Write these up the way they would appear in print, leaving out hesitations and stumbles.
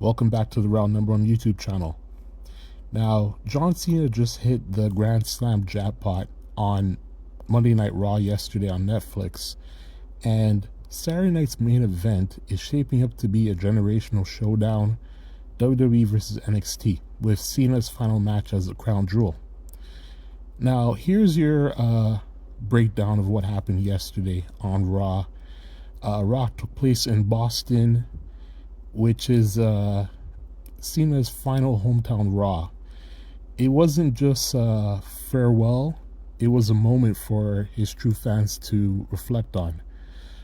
Welcome back to the Round No.1 YouTube channel. Now, John Cena just hit the Grand Slam jackpot on Monday Night Raw yesterday on Netflix, and Saturday night's main event is shaping up to be a generational showdown, WWE versus NXT, with Cena's final match as the crown jewel. Now, here's your breakdown of what happened yesterday on Raw. Raw took place in Boston, which is Cena's final hometown Raw. It wasn't just farewell, it was a moment for his true fans to reflect on.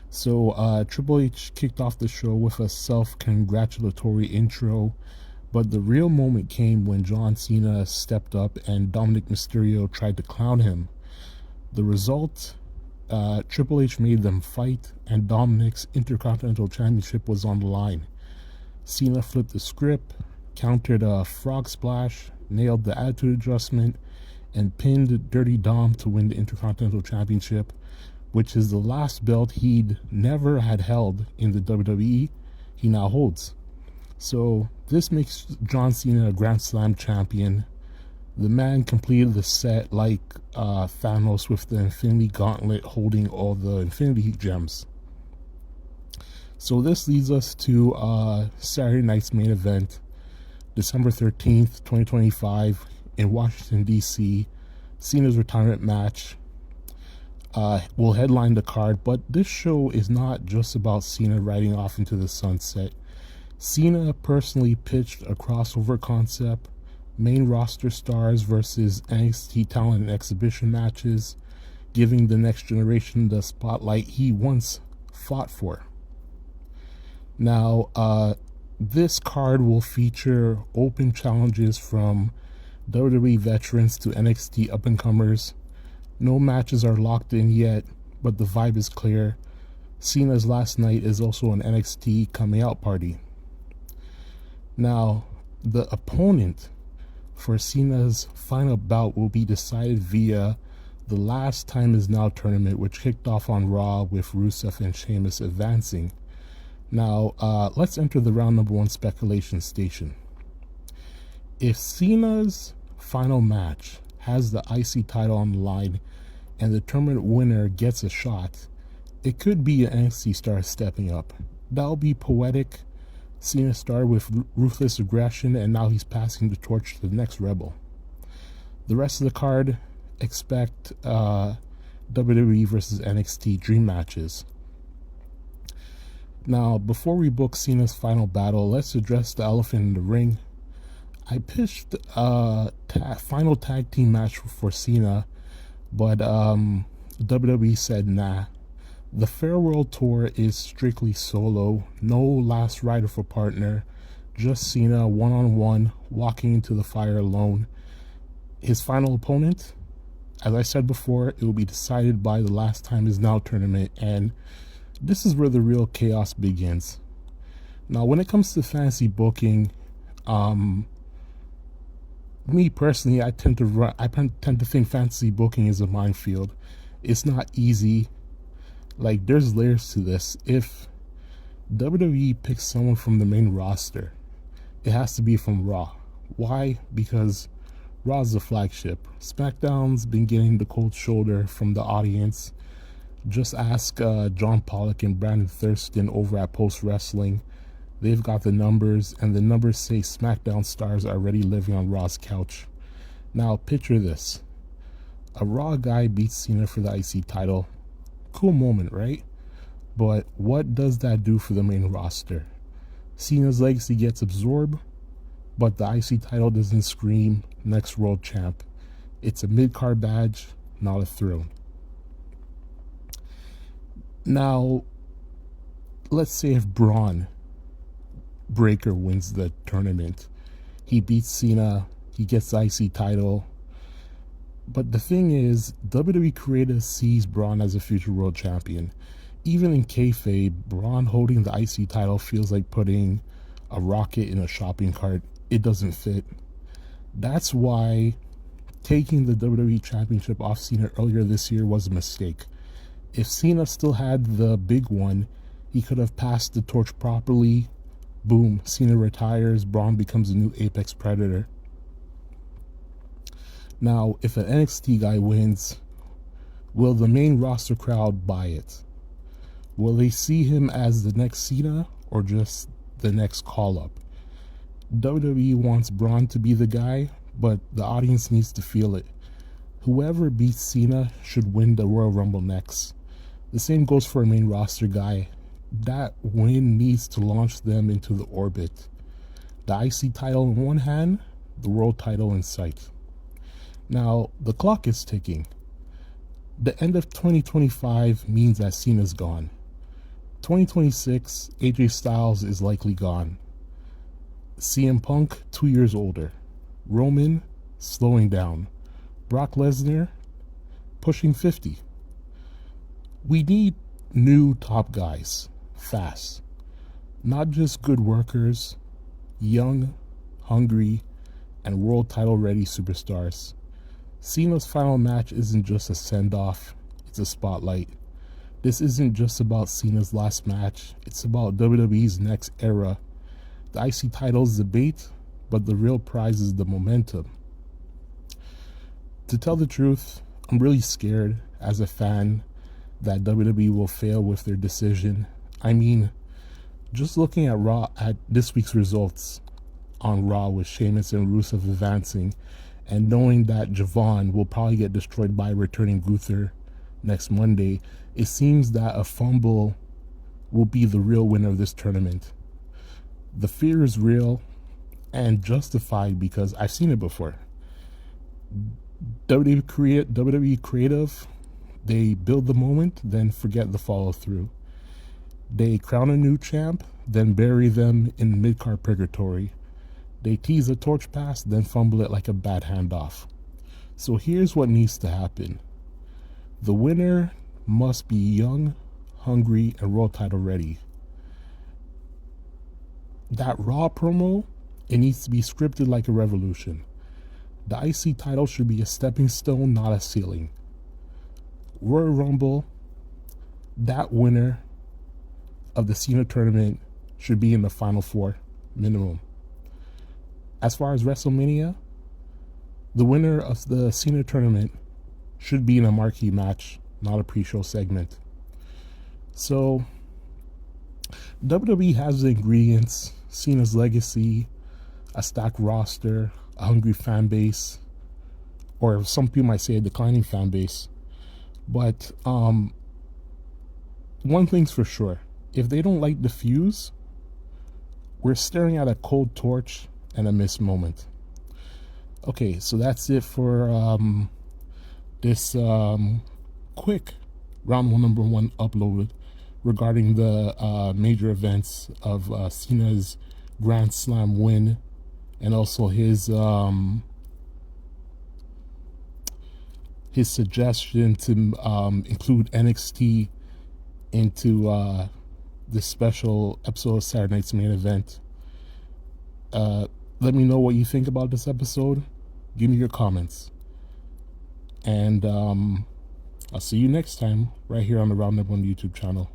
So Triple H kicked off the show with a self-congratulatory intro, but the real moment came when John Cena stepped up and Dominic Mysterio tried to clown him. The result, Triple H made them fight, and Dominic's Intercontinental Championship was on the line. Cena flipped the script, countered a frog splash, nailed the attitude adjustment, and pinned Dirty Dom to win the Intercontinental Championship, which is the last belt he'd never had held in the WWE. He now holds. So this makes John Cena a Grand Slam champion. The man completed the set like Thanos with the Infinity Gauntlet, holding all the Infinity Gems. So this leads us to Saturday night's main event, December 13th, 2025, in Washington, D.C. Cena's retirement match will headline the card, but this show is not just about Cena riding off into the sunset. Cena personally pitched a crossover concept, main roster stars versus NXT talent and exhibition matches, giving the next generation the spotlight he once fought for. Now, this card will feature open challenges from WWE veterans to NXT up-and-comers. No matches are locked in yet, but the vibe is clear. Cena's last night is also an NXT coming out party. Now, the opponent for Cena's final bout will be decided via the Last Time Is Now tournament, which kicked off on Raw with Rusev and Sheamus advancing. Now, let's enter the Round No.1 speculation station. If Cena's final match has the IC title on the line and the tournament winner gets a shot, it could be an NXT star stepping up. That'll be poetic. Cena started with ruthless aggression, and now he's passing the torch to the next rebel. The rest of the card, expect WWE versus NXT dream matches. Now, before we book Cena's final battle, let's address the elephant in the ring. I pitched a final tag team match for Cena, but WWE said nah. The Farewell Tour is strictly solo, no last rider for partner, just Cena one-on-one, walking into the fire alone. His final opponent, as I said before, it will be decided by the Last Time Is Now tournament, and this is where the real chaos begins. Now, when it comes to fantasy booking, me personally, I tend to think fantasy booking is a minefield. It's not easy. Like, there's layers to this. If WWE picks someone from the main roster, it has to be from Raw. Why? Because Raw's the flagship. SmackDown's been getting the cold shoulder from the audience. Just ask John Pollock and Brandon Thurston over at Post Wrestling. They've got the numbers, and the numbers say SmackDown stars are already living on Raw's couch. Now, picture this. A Raw guy beats Cena for the IC title. Cool moment, right? But what does that do for the main roster? Cena's legacy gets absorbed, but the IC title doesn't scream next world champ. It's a mid-card badge, not a throne. Now, let's say if Braun Breaker wins the tournament, he beats Cena, he gets the IC title. But the thing is, WWE creative sees Braun as a future world champion. Even in kayfabe, Braun holding the IC title feels like putting a rocket in a shopping cart. It doesn't fit. That's why taking the WWE Championship off Cena earlier this year was a mistake. If Cena still had the big one, he could have passed the torch properly, Boom, Cena retires, Braun becomes a new apex predator. Now, if an NXT guy wins, will the main roster crowd buy it? Will they see him as the next Cena or just the next call-up? WWE wants Braun to be the guy, but the audience needs to feel it. Whoever beats Cena should win the Royal Rumble next. The same goes for a main roster guy. That win needs to launch them into the orbit. The IC title in one hand, the world title in sight. Now, the clock is ticking. The end of 2025 means that Cena's gone. 2026, AJ Styles is likely gone. CM Punk, 2 years older. Roman, slowing down. Brock Lesnar, pushing 50. We need new top guys, fast. Not just good workers, young, hungry, and world title ready superstars. Cena's final match isn't just a send-off, it's a spotlight. This isn't just about Cena's last match, it's about WWE's next era. The IC title is the bait, but the real prize is the momentum. To tell the truth, I'm really scared as a fan that WWE will fail with their decision. I mean, just looking at this week's results on Raw with Sheamus and Rusev advancing, and knowing that Javon will probably get destroyed by returning Gunther next Monday, it seems that a Fumble will be the real winner of this tournament. The fear is real and justified because I've seen it before. WWE creative, they build the moment, then forget the follow through. They crown a new champ, then bury them in mid-card purgatory. They tease a torch pass, then fumble it like a bad handoff. So here's what needs to happen. The winner must be young, hungry, and world title ready. That Raw promo, it needs to be scripted like a revolution. The IC title should be a stepping stone, not a ceiling. Royal Rumble, that winner of the Cena tournament should be in the Final Four, minimum. As far as WrestleMania, the winner of the Cena tournament should be in a marquee match, not a pre-show segment. So, WWE has the ingredients: Cena's legacy, a stacked roster, a hungry fan base, or some people might say a declining fan base. But one thing's for sure: if they don't light the fuse, we're staring at a cold torch and a missed moment. Okay, so that's it for this quick Round 1 #1 upload regarding the major events of Cena's Grand Slam win, and also his suggestion to include NXT into this special episode of Saturday Night's Main Event. Let me know what you think about this episode. Give me your comments. And I'll see you next time right here on the Round No.1 YouTube channel.